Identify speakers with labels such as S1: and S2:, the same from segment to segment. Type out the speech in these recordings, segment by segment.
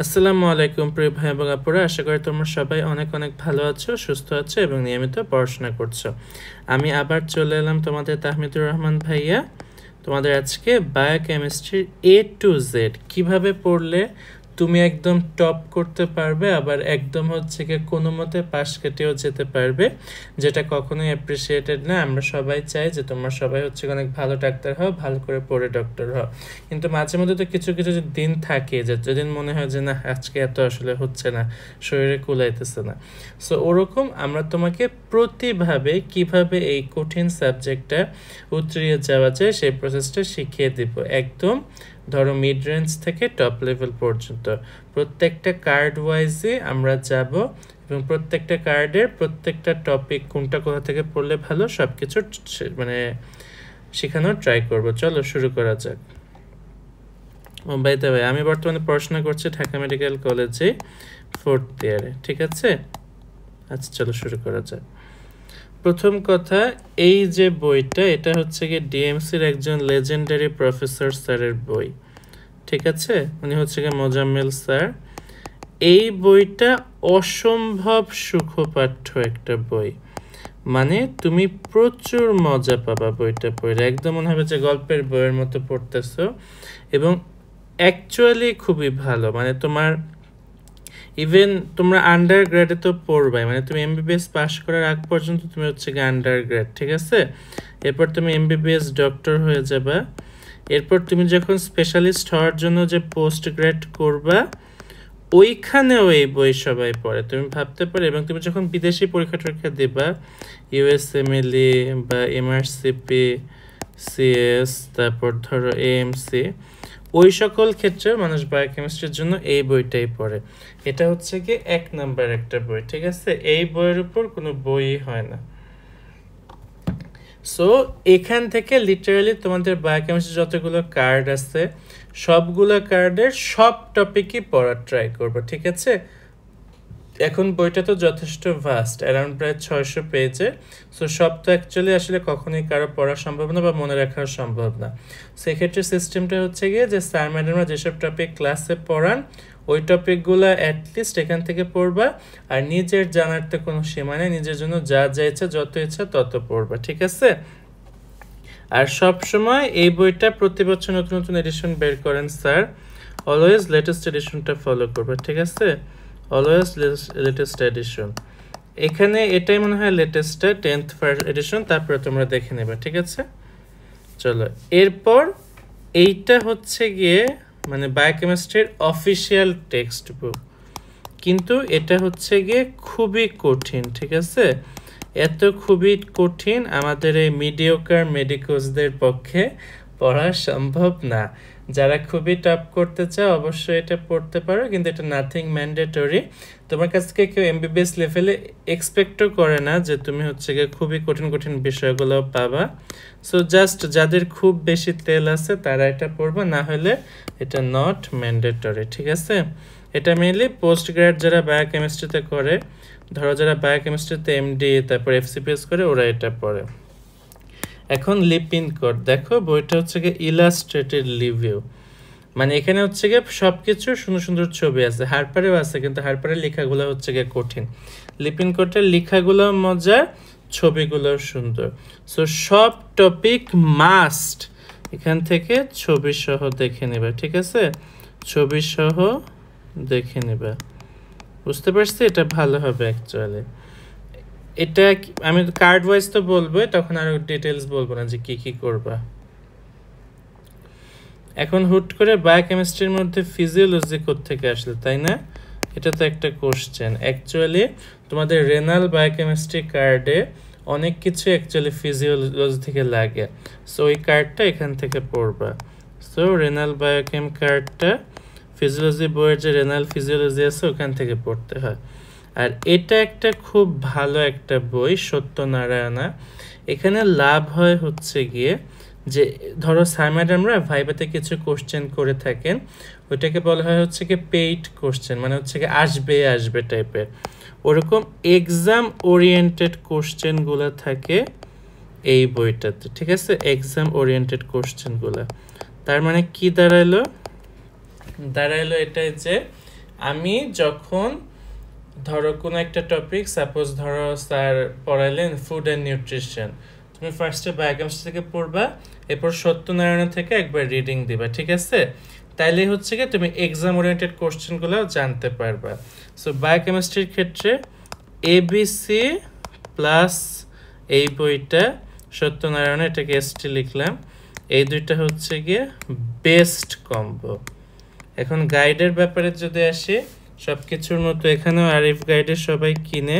S1: আসসালামু আলাইকুম প্রিয় ভাই এবং আপুরা, আশা করি তোমরা সবাই অনেক অনেক ভালো আছো, সুস্থ আছো এবং নিয়মিত পড়াশোনা করছো। আমি আবার চলে এলাম তোমাদের তাহমিদুর রহমান ভাইয়া। তোমাদের আজকে বায়োকেমিস্ট্রির A to Z কিভাবে পড়লে তুমি একদম টপ করতে পারবে, আবার একদম হচ্ছে কি কোনো মতে পাশ কেটেও যেতে পারবে, যেটা কখনোই অ্যাপ্রিসিয়েটেড না। আমরা সবাই চাই যে তোমরা সবাই হচ্ছে অনেক ভালো ডাক্তার হও, ভালো করে পড়ে ডক্টর হও, কিন্তু মাঝে মধ্যে তো কিছু কিছু যে দিন থাকে যে যেদিন মনে হয় যে না, আজকে এত আসলে হচ্ছে না, শরীরে কুলাইতেছে না। সো ওরকম আমরা তোমাকে প্রতিভাবে কিভাবে এই কঠিন সাবজেক্টটা উতরিয়ে যাওয়া যায় সেই প্রসেসটা শিখিয়ে দিব, একদম ধরো মিড রেঞ্জ থেকে টপ লেভেল পর্যন্ত। প্রত্যেকটা কার্ড ওয়াইজে আমরা যাব এবং প্রত্যেকটা কার্ডের প্রত্যেকটা টপিক কোনটা কোথা থেকে পড়লে ভালো সব কিছু মানে শেখানোর ট্রাই করব। চলো শুরু করা যাক। ও বাই দ্য ওয়ে, আমি বর্তমানে পড়াশোনা করছি ঢাকা মেডিকেল কলেজে 4th ইয়ারে, ঠিক আছে? আচ্ছা চলো শুরু করা যাক। প্রথম কথা, এই যে বইটা, এটা হচ্ছে গিয়ে ডিএমসির একজন লেজেন্ডারি প্রফেসর স্যারের বই, ঠিক আছে? উনি হচ্ছে গিয়ে মোজাম্মেল স্যার। এই বইটা অসম্ভব সুখপাঠ্য একটা বই, মানে তুমি প্রচুর মজা পাবা বইটা পড়ে, একদম মনে হবে যে গল্পের বইয়ের মতো পড়তেছো। এবং অ্যাকচুয়ালি খুবই ভালো, মানে তোমার ইভেন তোমরা আন্ডার গ্রেডে তো পড়বাই, মানে তুমি এমবিবিএস পাস করার আগ পর্যন্ত তুমি হচ্ছে গিয়ে আন্ডার গ্রেড, ঠিক আছে? এরপর তুমি এমবিবিএস ডক্টর হয়ে যাবা। এরপর তুমি যখন স্পেশালিস্ট হওয়ার জন্য যে পোস্ট গ্রেড করবা, ওইখানেও এই বই সবাই পড়ে, তুমি ভাবতে পারো। এবং তুমি যখন বিদেশি পরীক্ষা টরীক্ষা দেবা, ইউএসএমএলই বা এমআরসিপি, সিএস, তারপর ধরো এএমসি, ওই সকল ক্ষেত্রে মানুষ বায়োকেমিস্ট্রির জন্য এই বইটাই পড়ে। এটা হচ্ছে কি 1 নাম্বার একটা বই, ঠিক আছে? এই বইয়ের উপর কোনো বই হয় না। সো এখান থেকে লিটারালি তোমাদের বায়োকেমিস্ট্রি যতগুলো কার্ড আছে সবগুলো কার্ডের সব টপিকই পড়ার ট্রাই করবো, ঠিক আছে? এখন বইটা তো যথেষ্ট ভাস্ট, অ্যারাউন্ড প্রায় 600 পেজে। সো সব তো অ্যাকচুয়ালি আসলে কখনোই কারো পড়া সম্ভব না বা মনে রাখা সম্ভব না। সেক্ষেত্রে সিস্টেমটা হচ্ছে গিয়ে যে স্যার ম্যাডামরা যেসব টপিক ক্লাসে পড়ান ওই টপিকগুলো অ্যাটলিস্ট এখান থেকে পড়বা, আর নিজের জানার তো কোনো সীমা নেই, নিজের জন্য যা যা ইচ্ছা যত ইচ্ছা তত পড়বা, ঠিক আছে? আর সব সময় এই বইটা প্রতি বছর নতুন নতুন এডিশন বের করেন স্যার, অলওয়েজ লেটেস্ট এডিশনটা ফলো করবে, ঠিক আছে? Always latest addition. এখানে এটাই মনে হয় লেটেস্টটা 10th ফার্স্ট এডিশন, তারপরে তোমরা দেখে নেবে, ঠিক আছে? চলো এরপর এইটা হচ্ছে গিয়ে মানে বায়োকেমিস্ট্রির অফিসিয়াল টেক্সট বুক, কিন্তু এটা হচ্ছে গিয়ে খুবই কঠিন, ঠিক আছে? এত খুবই কঠিন আমাদের এই মিডিওকার মেডিকোসদের পক্ষে পড়া সম্ভব না। যারা খুবই টপ করতে চাও অবশ্যই এটা পড়তে পারো, কিন্তু এটা নাথিং ম্যান্ডেটরি। তোমার কাছ থেকে কেউ এমবিবিএস লেভেলে এক্সপেক্টও করে না যে তুমি হচ্ছে গিয়ে খুবই কঠিন কঠিন বিষয়গুলো পাবা। সো জাস্ট যাদের খুব বেশি তেল আছে তারা এটা পড়বা, না হলে এটা নট ম্যান্ডেটরি, ঠিক আছে? এটা মেইনলি পোস্ট গ্র্যাড যারা বায়োকেমিস্ট্রিতে করে, ধরো যারা বায়োকেমিস্ট্রিতে এমডি তারপর এফসিপিএস করে, ওরা এটা পড়ে। এখন লিপিন কোড দেখো, বইটা হচ্ছে গিয়ে ইলাস্ট্রেটেড রিভিউ, মানে এখানে হচ্ছে গিয়ে সব কিছু সুন্দর সুন্দর ছবি আছে, হারপারেও আছে, কিন্তু হারপারের লেখাগুলো হচ্ছে গিয়ে কঠিন। লিপিন কোডের লেখাগুলো মজার, ছবিগুলো সুন্দর। সো সব টপিক মাস্ট এখান থেকে ছবি সহ দেখে নেবে, ঠিক আছে? ছবি সহ দেখে নেবে, বুঝতে পারছি? এটা ভালো হবে অ্যাকচুয়ালি। এটা আমি কার্ড ওয়াইজ তো বলবো, তখন আরো ডিটেলস বলবো না যে কি কি করবা। এখন হুট করে বায়োকেমিস্ট্রির মধ্যে ফিজিওলজি থেকে আসলে, তাই না? এটা তো একটা কোশ্চেন। অ্যাকচুয়ালি তোমাদের রেনাল বায়োকেমিস্ট্রি কার্ডে অনেক কিছু অ্যাকচুয়ালি ফিজিওলজি থেকে লাগে, সো ওই কার্ডটা এখান থেকে পড়বা। সো রেনাল বায়োকেম কার্ডটা ফিজিওলজি বইয়ের যে রেনাল ফিজিওলজি আছে ওখান থেকে পড়তে হয়। আর এটা একটা খুব ভালো একটা বই, সত্যনারায়ণা। এখানে লাভ হয় হচ্ছে গিয়ে যে ধরো স্যার ম্যাডামরা ভাইভাতে কিছু কোশ্চেন করে থাকেন, ওইটাকে বলা হয় হচ্ছে কি পেইড কোশ্চেন, মানে হচ্ছে কি আসবে আসবে টাইপের, ওরকম এক্সাম ওরিয়েন্টেড কোশ্চেনগুলো থাকে এই বইটাতে, ঠিক আছে? এক্সাম ওরিয়েন্টেড কোশ্চেনগুলো, তার মানে কি দাঁড়াইলো? দাঁড়াইলো এটাই যে আমি যখন ধরো কোনো একটা টপিক, সাপোজ ধরো স্যার পড়াইলেন ফুড অ্যান্ড নিউট্রিশন, তুমি ফার্স্টে বায়োকেমিস্ট্রি থেকে পড়বা, এরপর সত্যনারায়ণ থেকে একবার রিডিং দিবা, ঠিক আছে? তাইলে হচ্ছে কি তুমি এক্সাম ওরিয়েন্টেড কোশ্চেনগুলো জানতে পারবা। সো বায়োকেমিস্ট্রির ক্ষেত্রে এবিসি প্লাস এই বইটা সত্যনারায়ণ, এটাকে এসটি লিখলাম, এই দুইটা হচ্ছে গিয়ে বেস্ট কম্বো। এখন গাইডের ব্যাপারে যদি আসি, সব কিছুর মতো এখানেও আরিফ গাইডের সবাই কিনে,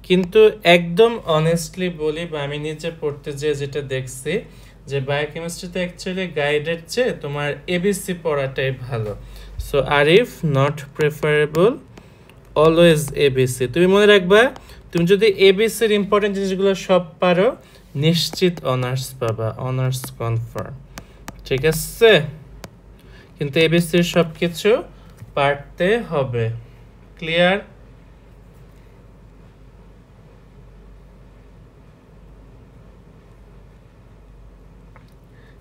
S1: কিন্তু একদম অনেস্টলি বলি বা আমি নিজে পড়তে যেয়ে যেটা দেখছি যে বায়োকেমিস্ট্রিতে অ্যাকচুয়ালি গাইডের চেয়ে তোমার এবিসি পড়াটাই ভালো। So Arif not preferable, always ABC. তুমি মনে রাখবা, তুমি যদি এবিসির ইম্পর্টেন্ট জিনিসগুলো সব পারো, নিশ্চিত অনার্স পাবা, অনার্স কনফার্ম, ঠিক আছে? কিন্তু এবিসির সব কিছু পারতে হবে। ক্লিয়ার?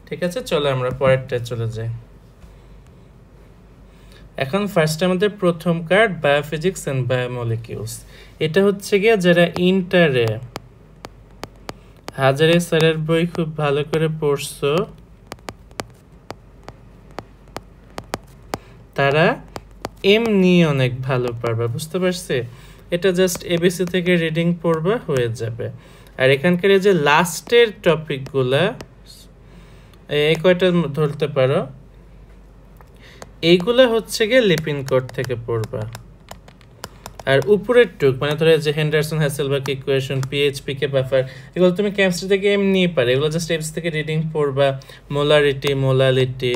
S1: ঠিক আছে, চলো আমরা পরেরটা চলে যাই। এখন ফার্স্ট আমাদের প্রথম কার্ড বায়োফিজিক্স এন্ড বায়োমলিকিউলস। এটা হচ্ছে গিয়ে যারা ইন্টারে হাজারে স্যারের বই খুব ভালো করে পড়ছো, তারা এমনি অনেক ভালো পারবে, বুঝতে পারছি? এটা জাস্ট এবিসি থেকে রিডিং পড়বা, হয়ে যাবে। আর এখানকার যে লাস্টের টপিকগুলা, এই কয়টা ধরতে পারো, এইগুলা হচ্ছে গিয়ে লিপিন কোড থেকে পড়বা। আর উপরের টুক মানে ধরো যে হেন্ডারসন হ্যাসেলবার্গ ইকুয়েশন, পিএইচপি কে ব্যাপার, এগুলো তুমি কেমিস্ট্রি থেকে এমনি পারে, এগুলো জাস্ট এবিসি থেকে রিডিং পড়বা। মোলারিটি, মোলালিটি,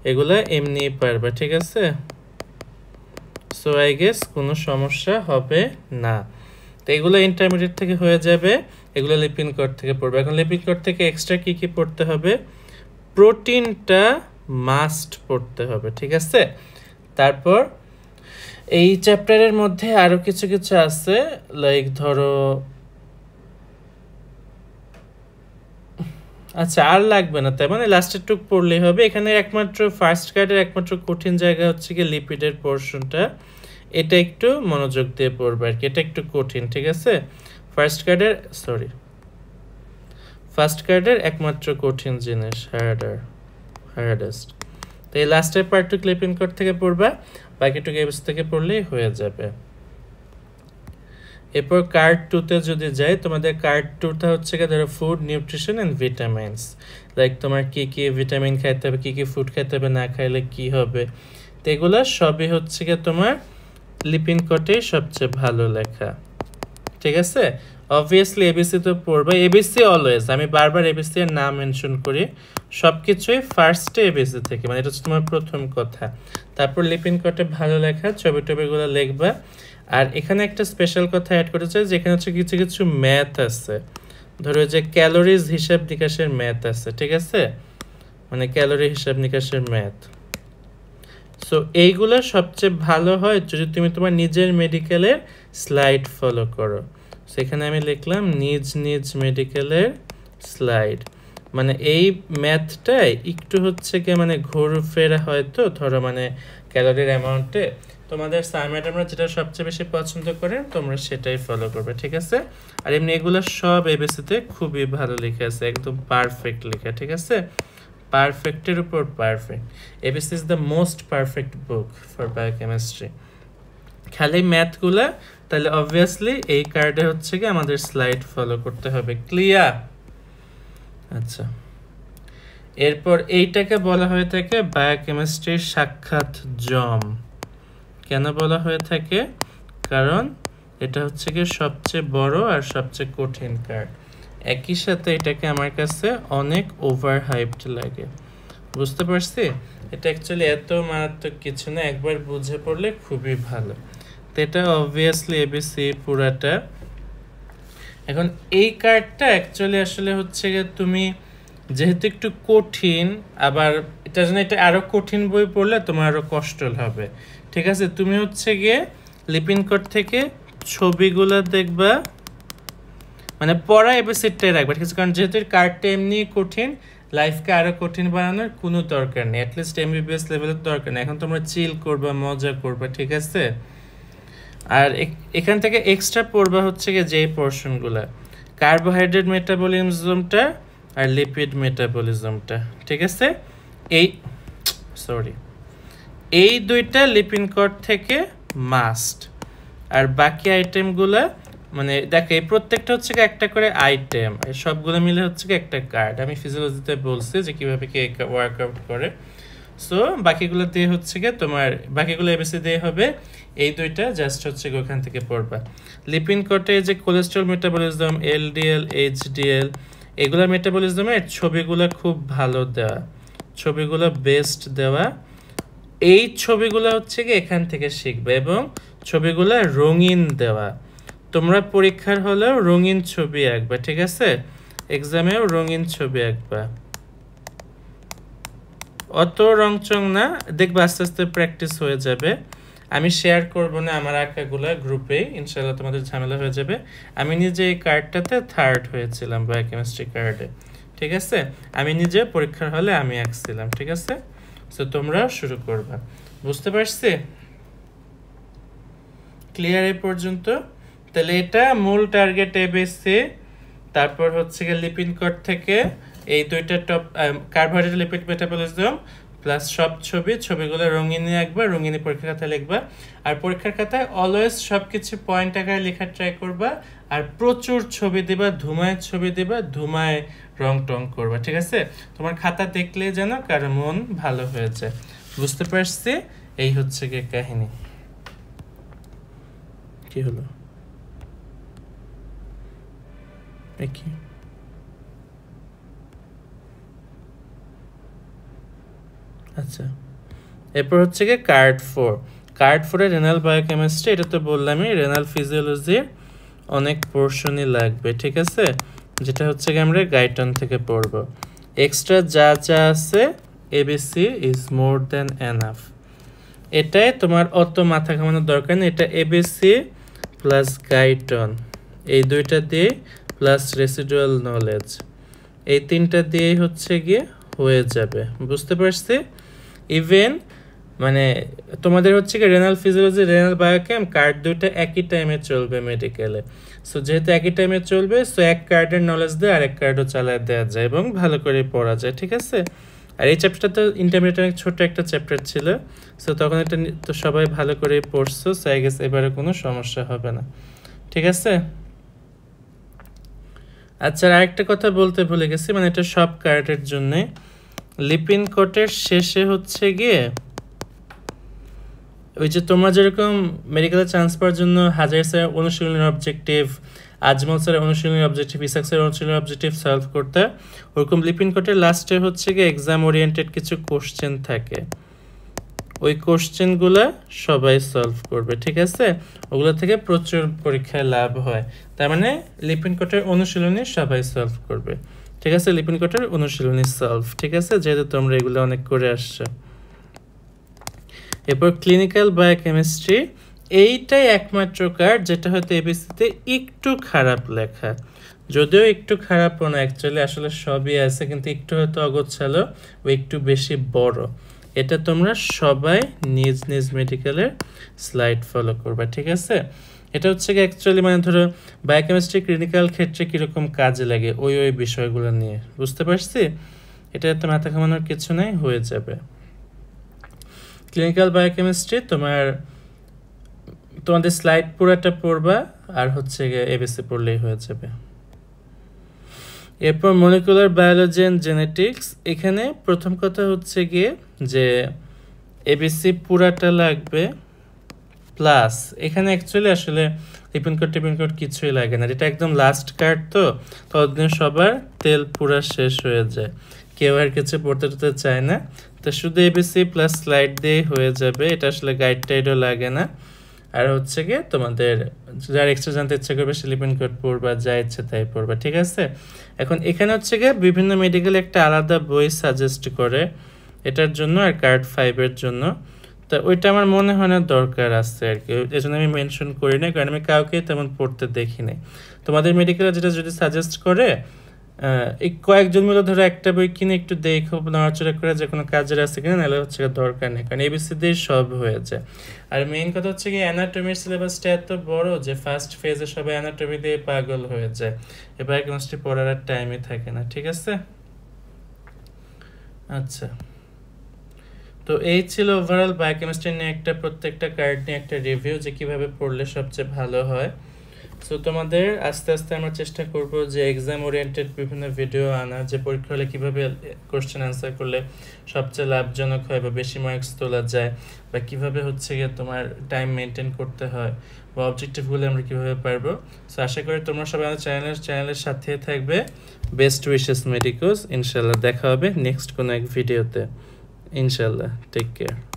S1: এগুলা এমনি পারবা, ঠিক আছে? সো আই গেস কোনো সমস্যা হবে না। তো এগুলো ইন্টারমিডিয়েট থেকে হয়ে যাবে, এগুলো লিপিন কোড থেকে পড়বে। এখন লিপিন কোড থেকে এক্সট্রা কি কি পড়তে হবে? প্রোটিনটা মাস্ট পড়তে হবে, ঠিক আছে? তারপর এই চ্যাপ্টারের মধ্যে আরো কিছু কিছু আছে, লাইক ধরো, আচ্ছা আর লাগবে না, তাই মানে লাস্টের টুক পড়লেই হবে। এখানে একমাত্র ফার্স্ট কার্ডের একমাত্র কঠিন জায়গা হচ্ছে কি লিপিডের পোর্শনটা, এটা একটু মনোযোগ দিয়ে পড়বে আর কি, এটা একটু কঠিন, ঠিক আছে? ফার্স্ট কার্ডের একমাত্র কঠিন জিনিস, হার্ডেস্ট। তো এই লাস্টের পার্টটুক লিপিন কোড থেকে পড়বা, বাকিটুকু এবিসি থেকে পড়লেই হয়ে যাবে। এরপর কার্ড 2-তে যদি যাই, তোমাদের কার্ড 2টা হচ্ছে কি ধরো food, nutrition and vitamins, like তোমার কি কি ভিটামিন খাইতে হবে, কি কি ফুড খাইতে হবে, না খাইলে কি হবে, তো এগুলো সবই হচ্ছে কি তোমার লিপিন কোডে সবচেয়ে ভালো লেখা, ঠিক আছে? অবভিয়াসলি এবিসি তো পড়বে, এবিসি অলওয়েজ, আমি বারবার এবিসি এর নাম মেনশন করি, সবকিছুই ফার্স্টে এবিসি থেকে, মানে এটা হচ্ছে তোমার প্রথম কথা। তারপর লিপিন কোডে ভালো লেখা, ছবি টবিগুলো লিখবা। আর এখানে একটা স্পেশাল কথা অ্যাড করতে চাই, যেখানে হচ্ছে কিছু কিছু ম্যাথ আছে, ধরো যে ক্যালোরিজ হিসাব নিকাশের ম্যাথ আছে, ঠিক আছে? মানে ক্যালোরি হিসাব নিকাশের ম্যাথ। সো এইগুলো সবচেয়ে ভালো হয় যদি তুমি তোমার নিজের মেডিকেলের স্লাইড ফলো করো। সেখানে আমি লিখলাম নিজ নিজ মেডিকেলের স্লাইড, মানে এই ম্যাথটাই একটু হচ্ছে কি মানে ঘোরফেরা হয়তো, ধরো মানে ক্যালোরির অ্যামাউন্টে তোমাদের স্যার ম্যাডামরা যেটা সবচেয়ে বেশি পছন্দ করে তোমরা সেটাই ফলো করবে, ঠিক আছে? আর এমনি এগুলো সব এবিসিতে খুবই ভালো লেখা আছে, একদম পারফেক্ট লেখা, ঠিক আছে? পারফেক্টের উপর perfect. ABC is the most perfect book for biochemistry. খালি ম্যাথগুলা, তাহলে অবভিয়াসলি এই কার্ডে হচ্ছে কি আমাদের স্লাইড ফলো করতে হবে। ক্লিয়ার? আচ্ছা, এরপর এইটাকে বলা হয়ে থাকে বায়োকেমিস্ট্রির সাক্ষাৎ জম। কেন বলা হয়ে থাকে? কারণ এটা হচ্ছে কি সবচেয়ে বড় আর সবচেয়ে কঠিন কার্ড। একই সাথে এটাকে আমার কাছে অনেক ওভার হাইপড লাগে, বুঝতে পারছি? এটা অ্যাকচুয়ালি এত মারাত্মক কিছু না, একবার বুঝে পড়লে খুবই ভালো। তো এটা অবভিয়াসলি এবিসি পুরাটা। এখন এই কার্ডটা অ্যাকচুয়ালি আসলে হচ্ছে গিয়ে তুমি যেহেতু একটু কঠিন, আবার এটা জন্য এটা আরো কঠিন বই পড়লে তোমার আরো কষ্ট হবে, ঠিক আছে? তুমি হচ্ছে গিয়ে লিপিন কোড থেকে ছবিগুলো দেখবা, মানে পড়া এবিসিডটাই রাখবা, ঠিক আছে? কারণ যেহেতু কার্ডটা এমনি কঠিন, লাইফকে আরও কঠিন বানানোর কোনো দরকার নেই, অ্যাটলিস্ট এমবিবিএস লেভেলের দরকার নেই। এখন তোমরা চিল করবা, মজা করবা, ঠিক আছে? আর এখান থেকে এক্সট্রা পড়বা হচ্ছে গিয়ে যেই পোর্শনগুলো, কার্বোহাইড্রেট মেটাবলিজমটা আর লিপিড মেটাবলিজমটা, ঠিক আছে? এই দুইটা লিপিড কোড থেকে মাস্ট। আর বাকি আইটেমগুলো মানে দেখো এই প্রত্যেকটা হচ্ছে একটা করে আইটেম, সবগুলো মিলে হচ্ছে একটা কার্ড। আমি ফিজিওলজিতে বলছি যে কীভাবে কে ওয়ার্কআউট করে। সো বাকিগুলো দিয়ে হচ্ছে গিয়ে তোমার বাকিগুলো এবিসি দিয়ে হবে, এই দুইটা জাস্ট হচ্ছে ওখান থেকে পড়বা। লিপিড কোডে যে কোলেস্ট্রল মেটাবলিজম, এলডিএল, এইচডিএল, এগুলো মেটাবলিজমের ছবিগুলো খুব ভালো দেওয়া, ছবিগুলো বেস্ট দেওয়া। এই ছবিগুলো হচ্ছে কি এখান থেকে শিখবে, এবং ছবিগুলো রঙিন দেওয়া। তোমরা পরীক্ষার হলেও রঙিন ছবি আঁকবা, ঠিক আছে? এক্সামেও রঙিন ছবি আঁকবা, অত রংচং না, দেখবা আস্তে আস্তে প্র্যাকটিস হয়ে যাবে। আমি শেয়ার করব না আমার আঁকাগুলো গ্রুপে, ইনশাল্লাহ তোমাদের ঝামেলা হয়ে যাবে। আমি নিজে এই কার্ডটাতে থার্ড হয়েছিলাম বায়োকেমিস্ট্রি কার্ডে, ঠিক আছে? আমি নিজে পরীক্ষার হলে আমি আঁকছিলাম, ঠিক আছে? তো তোমরা শুরু করবা, বুঝতে পারছি? ক্লিয়ার এই পর্যন্ত? তাহলে এটা মূল টার্গেট এবিসি, তারপর হচ্ছে গিয়ে লিপিড কোড থেকে এই দুইটা top carbohydrate, lipid metabolism plus সব ছবিগুলো রঙিনে আঁকবা, রঙিনে পরীক্ষার খাতায় লিখবা। আর পরীক্ষার খাতায় অলওয়েজ সব কিছু পয়েন্ট আকারে লেখার ট্রাই করবা, আর প্রচুর ছবি দিবা, ধুমায় ছবি দিবা, ধুমায় রং টং করবা, ঠিক আছে? তোমার খাতা দেখলে যেন কারো মন ভালো হয়ে যায়, বুঝতে পারছি? এই হচ্ছে গিয়ে কাহিনী। কি হলো কি? আচ্ছা, এরপর হচ্ছে গিয়ে কার্ড 4। কার্ড 4 রেনাল বায়োকেমিস্ট্রি, এটা তো বললামই, রেনাল ফিজিওলজির অনেক পোর্শনই লাগবে, ঠিক আছে? যেটা হচ্ছে গিয়ে আমরা গাইটন থেকে পড়ব। এক্সট্রা যা যা আছে ABC is more than enough, এটাই তোমার অত মাথা ঘামানোর দরকার নেই। এটা এবিসি প্লাস গাইটন, এই দুইটা দিয়ে প্লাস রেসিডুয়াল নলেজ, এই তিনটা দিয়েই হচ্ছে গিয়ে হয়ে যাবে, বুঝতে পারছি? ইভেন মানে তোমাদের হচ্ছে কি renal physiology, renal biochem card দুইটা একই টাইমে চলবে মেডিকেলে। সো যেহেতু একই টাইমে চলবে, সো এক কার্ডের নলেজ দিয়ে আরেক কার্ডও চালায় দেওয়া যায় এবং ভালো করে পড়া যায়, ঠিক আছে? আর এই চ্যাপ্টারটা তো ইন্টারমিডিয়েট অনেক ছোট একটা চ্যাপ্টার ছিল, সো তখন এটা তো সবাই ভালো করে পড়ছো, সো আই গেস এবারে কোনো সমস্যা হবে না, ঠিক আছে? আচ্ছা, আরেকটা কথা বলতে ভুলে গেছি, মানে এটা সব কার্ডের জন্য। লিপিড কোডের শেষে হচ্ছে গিয়ে ওই যে তোমরা যেরকম মেডিকেলে চান্স পাওয়ার জন্য হাজার স্যার অনুশীলনের অবজেক্টিভ, আজমল স্যারের অনুশীলনের অবজেক্টিভ, ইসাক স্যারের অনুশীলনের অবজেক্টিভ সলভ করতে, ওরকম লিপিড কোডের লাস্টে হচ্ছে গিয়ে এক্সাম ওরিয়েন্টেড কিছু কোশ্চেন থাকে, ওই কোশ্চেনগুলো সবাই সলভ করবে, ঠিক আছে? ওগুলো থেকে প্রচুর পরীক্ষায় লাভ হয়, তার মানে লিপিড কোডের অনুশীলনী সবাই সলভ করবে, ঠিক আছে? লিপিড কোডের অনুশীলনী সলভ, ঠিক আছে? যেহেতু তোমরা এগুলো অনেক করে আসছো। এরপর ক্লিনিক্যাল বায়োকেমিস্ট্রি, এইটাই একমাত্র কার্ড যেটা হয়তো এবিসিতে একটু খারাপ লেখা, যদিও একটু খারাপও না অ্যাকচুয়ালি, আসলে সবই আছে, কিন্তু একটু হয়তো অগোছালো ও একটু বেশি বড়। এটা তোমরা সবাই নিজ নিজ মেডিকেলের স্লাইড ফলো করবা, ঠিক আছে? এটা হচ্ছে কি অ্যাকচুয়ালি মানে ধরো বায়োকেমিস্ট্রি ক্লিনিক্যাল ক্ষেত্রে কীরকম কাজে লাগে ওই বিষয়গুলো নিয়ে, বুঝতে পারছি? এটা এত মাথা ঘামানোর কিছু নেই, হয়ে যাবে। ক্লিনিক্যাল বায়োকেমিস্ট্রি তোমাদের স্লাইড পুরোটা পড়বা, আর হচ্ছে গিয়ে এবিসি পড়লেই হয়ে যাবে। এরপর মলিকুলার বায়োলজি অ্যান্ড জেনেটিক্স, এখানে প্রথম কথা হচ্ছে গিয়ে যে এবিসি পুরাটা লাগবে, প্লাস এখানে অ্যাকচুয়ালি আসলে লিপিড কোড কিছুই লাগে না, এটা একদম লাস্ট কার্ড, তো ততদিন সবার তেল পুরা শেষ হয়ে যায়, কেউ আর কিছু পড়তে টড়তে চায় না, তো শুধু এবিসি প্লাস স্লাইড দিয়েই হয়ে যাবে, এটা আসলে গাইড টাইডও লাগে না। আর হচ্ছে গিয়ে তোমাদের যার এক্সট্রা জানতে ইচ্ছা করবে সে লিপিড কোড পড়বা, যা ইচ্ছে তাই পড়বা, ঠিক আছে? এখন এখানে হচ্ছে গিয়ে বিভিন্ন মেডিকেল একটা আলাদা বই সাজেস্ট করে এটার জন্য আর কার্ড 5-এর জন্য, তো ওইটা আমার মনে হয় না দরকার আছে আর কি, এই জন্য আমি মেনশন করি না, কারণ আমি কাউকে তেমন পড়তে দেখি নাই। তোমাদের মেডিকেলে যেটা যদি সাজেস্ট করে এই কয়েকজন মিলে ধরো একটা বই কিনে একটু দেখো, নড়াচড়া করে যে কোনো কাজের আছে কিনা, নাহলে হচ্ছে দরকার নেই, কারণ এবিসি দিয়ে সব হয়ে যায়। আর মেইন কথা হচ্ছে কি অ্যানাটমির সিলেবাসটা এত বড় যে ফার্স্ট ফেজে সবাই অ্যানাটমি দিয়ে পাগল হয়ে যায়, এবার কেমিস্ট্রি পড়ার আর টাইমই থাকে না। ঠিক আছে, আচ্ছা। তো এই ছিল ওভারঅল বায়োকেমিস্ট্রি নিয়ে একটা, প্রত্যেকটা কার্ড নিয়ে একটা রিভিউ যে কিভাবে পড়লে সবচেয়ে ভালো হয়। সো তোমাদের আস্তে আস্তে আমরা চেষ্টা করব যে এক্সাম ওরিয়েন্টেড বিভিন্ন ভিডিও আনা, যে পরীক্ষা হলে কীভাবে কোশ্চেন অ্যান্সার করলে সবচেয়ে লাভজনক হয় বা বেশি মার্কস তোলা যায়, বা কীভাবে হচ্ছে গিয়ে তোমার টাইম মেনটেন করতে হয়, বা অবজেক্টিভগুলো আমরা কীভাবে পারবো। সো আশা করি তোমরা সবাই আমাদের চ্যানেলের সাথে থাকবে। বেস্ট উইশেস মেডিকোস, ইনশাল্লাহ দেখা হবে নেক্সট কোনো এক ভিডিওতে, ইনশাল্লাহ। Take care.